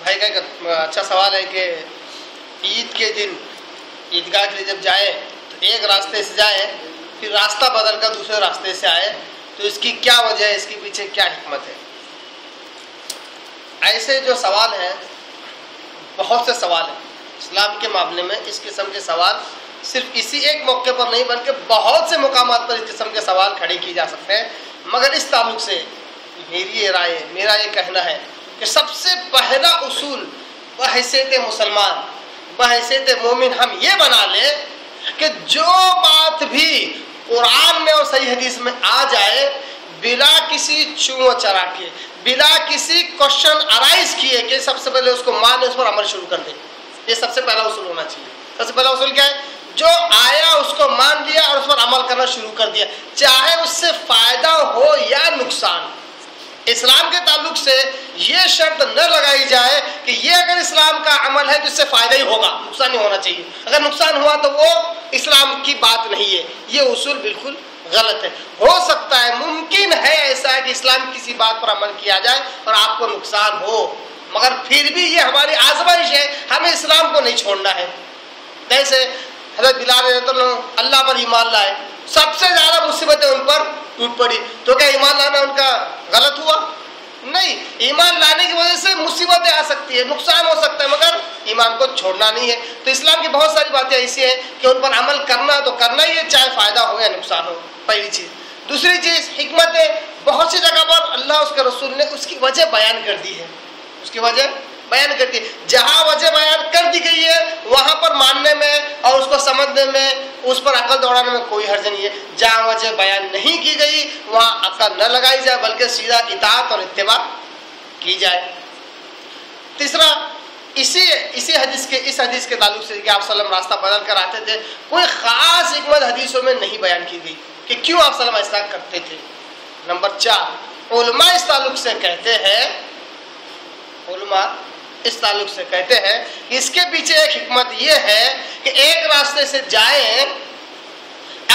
بھائی کا ایک اچھا سوال ہے کہ عید کے دن عیدگاہ کے لیے جب جائیں تو ایک راستے سے جائیں پھر راستہ بدل کر دوسرے راستے سے آئے تو اس کی کیا وجہ ہے، اس کے پیچھے کیا حکمت ہے؟ ایسے جو سوال ہیں بہت سے سوال ہیں اسلام کے معاملے میں. اس قسم کے سوال صرف اسی ایک موقع پر نہیں بلکہ بہت سے مقامات پر اس قسم کے سوال کھڑے کیے جا سکتے ہیں. مگر اس تعلق سے میری یہ رائے، میرا یہ کہنا ہے کہ سب سے پہلا اصول بحیثیت مسلمان، بحیثیت مومن ہم یہ بنا لیں کہ جو بات بھی قرآن میں اور صحیح حدیث میں آ جائے بلا کسی چو چرا کے، بلا کسی کوشچن ارائز کیے کہ سب سے پہلے اس کو مان، اس پر عمل شروع کر دیں. یہ سب سے پہلا اصول ہونا چاہیے. سب سے پہلا اصول کیا ہے؟ جو آیا اس کو مان لیا اور اس پر عمل کرنا شروع کر دیا، چاہے اس سے فائدہ ہو یا نقصان. اسلام کے تعلق سے یہ شرط نہ لگائی جائے کہ یہ اگر اسلام کا عمل ہے تو اس سے فائدہ ہی ہوگا، نقصان نہیں ہونا چاہیے. اگر نقصان ہوا تو وہ اسلام کی بات نہیں ہے. یہ اصول بالکل غلط ہے. ہو سکتا ہے، ممکن ہے ایسا ہے کہ اسلام کسی بات پر عمل کیا جائے اور آپ کو نقصان ہو، مگر پھر بھی یہ ہماری آزمائش ہے، ہمیں اسلام کو نہیں چھوڑنا ہے. جیسے حضرت بلال رضی اللہ عنہ اللہ پر ایمان لائے، سب سے زیادہ مصیبتیں ان پر ٹوٹ پڑی، تو کیا ایمان لانا ان کا غلط ہوا؟ نہیں. ایمان لانے کی وجہ سے مصیبتیں آ سکتی ہے، نقصان ہو سکتا ہے، مگر ایمان کو چھوڑنا نہیں ہے. تو اسلام کی بہت ساری باتیں ایسی ہیں کہ ان پر عمل کرنا تو کرنا ہی ہے، چاہے فائدہ ہو یا نقصان ہو. پہلی چیز. دوسری چیز، حکمتیں بہت سی جگہ پر اللہ اس کے رسول نے اس کی وجہ بیان کر دی ہے. اس کی وجہ بیان کر دی. جہاں وجہ بیان کر دی گئی ہے وہاں پر ماننے میں اور اس کو سمجھنے میں، اس پر عقل دوڑانے میں کوئی حرج نہیں ہے. جہاں وجہ بیان نہیں کی گئی وہاں عقل نہ لگائی جائے بلکہ سیدھا اطاعت اور اتباع کی جائے. تیسرا، اس حدیث کے تعلق سے کہ آپ صلی اللہ علیہ وسلم راستہ بدل کر آتے تھے، کوئی خاص حکمت حدیثوں میں نہیں بیان کی گئی کہ کیوں آپ صلی اللہ علیہ وسلم ایسا کرتے تھے. نمبر 4، علماء اس تعلق سے کہتے ہیں، علماء اس تعلق سے کہتے ہیں کہ اس کے پیچھے ایک حکمت یہ ہے کہ ایک راستے سے جائیں،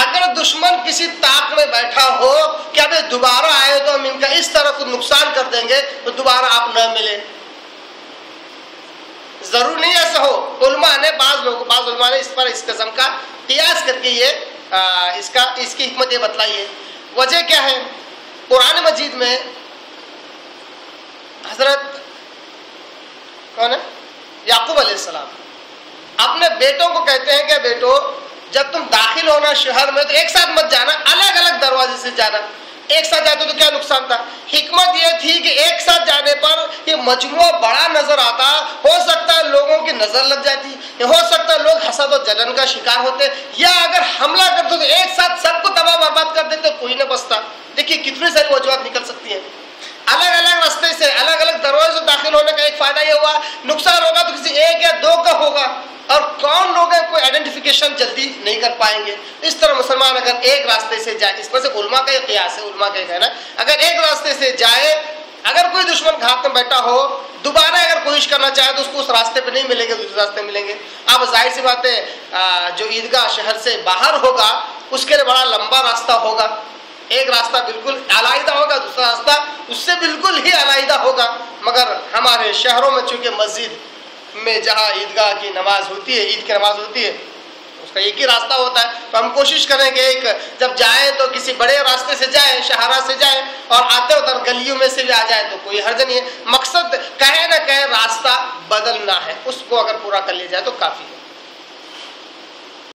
اگر دشمن کسی طاق میں بیٹھا ہو کہ اب دوبارہ آئے تو ہم ان کا اس طرح کو نقصان کر دیں گے تو دوبارہ آپ نہ ملے. ضرور نہیں ایسا ہو. علماء نے بعض علماء نے اس پر اس قسم کا قیاس کر کے یہ اس کی حکمت یہ بتلائی ہے. وجہ کیا ہے؟ قرآن مجید میں حضرت کون ہے؟ یعقوب علیہ السلام اپنے بیٹوں کو کہتے ہیں کہ بیٹو جب تم داخل ہونا شہر میں تو ایک ساتھ مت جانا، الگ الگ دروازے سے جانا. ایک ساتھ جاتے تو کیا نقصان تھا؟ حکمت یہ تھی کہ ایک ساتھ جانے پر یہ مجموعہ بڑا نظر آتا، ہو سکتا ہے لوگوں کی نظر لگ جاتی، ہو سکتا ہے لوگ حسد و جلن کا شکار ہوتے، یا اگر حملہ کرتے تو ایک ساتھ سب کو تباہ برباد کر دیتے، کوئی نہ بچتا. دیکھیے کتنی ساری وجوہات نکل سکتی ہیں. الگ الگ راستے سے الگ الگ دروازے سے داخل ہونے کا ایک فائدہ یہ ہوا، نقصان ہوگا تو کسی ایک یا دو کا ہوگا، اور کون لوگ ہیں کوئی آئیڈینٹیفیکیشن جلدی نہیں کر پائیں گے. اس طرح مسلمان اگر ایک راستے سے جائے، اس پر سے علماء کا یہ قیاس ہے، علماء کا یہ کہنا ہے، اگر ایک راستے سے جائے، اگر کوئی دشمن گھات میں بیٹھا ہو، دوبارہ اگر کوشش کرنا چاہے تو اس کو اس راستے پہ نہیں ملیں گے، دوسرے راستے ملیں گے. اب ظاہر سی بات ہے جو عیدگاہ شہر سے باہر ہوگا اس کے لیے بڑا لمبا راستہ ہوگا. ایک راستہ بالکل علیحدہ ہوگا، دوسرا راستہ اس سے بالکل ہی علیحدہ ہوگا. مگر ہمارے شہروں میں چونکہ مسجد میں جہاں عیدگاہ کی نماز ہوتی ہے، عید کی نماز ہوتی ہے، اس کا ایک ہی راستہ ہوتا ہے، تو ہم کوشش کریں کہ جب جائیں تو کسی بڑے راستے سے جائیں، شاہراہ سے جائیں، اور آتے ادھر گلیوں میں سے بھی آ جائیں تو کوئی حرج نہیں ہے. مقصد کہیں نہ کہیں راستہ بدلنا ہے، اس کو اگر پورا کر لیا جائے تو کافی ہے.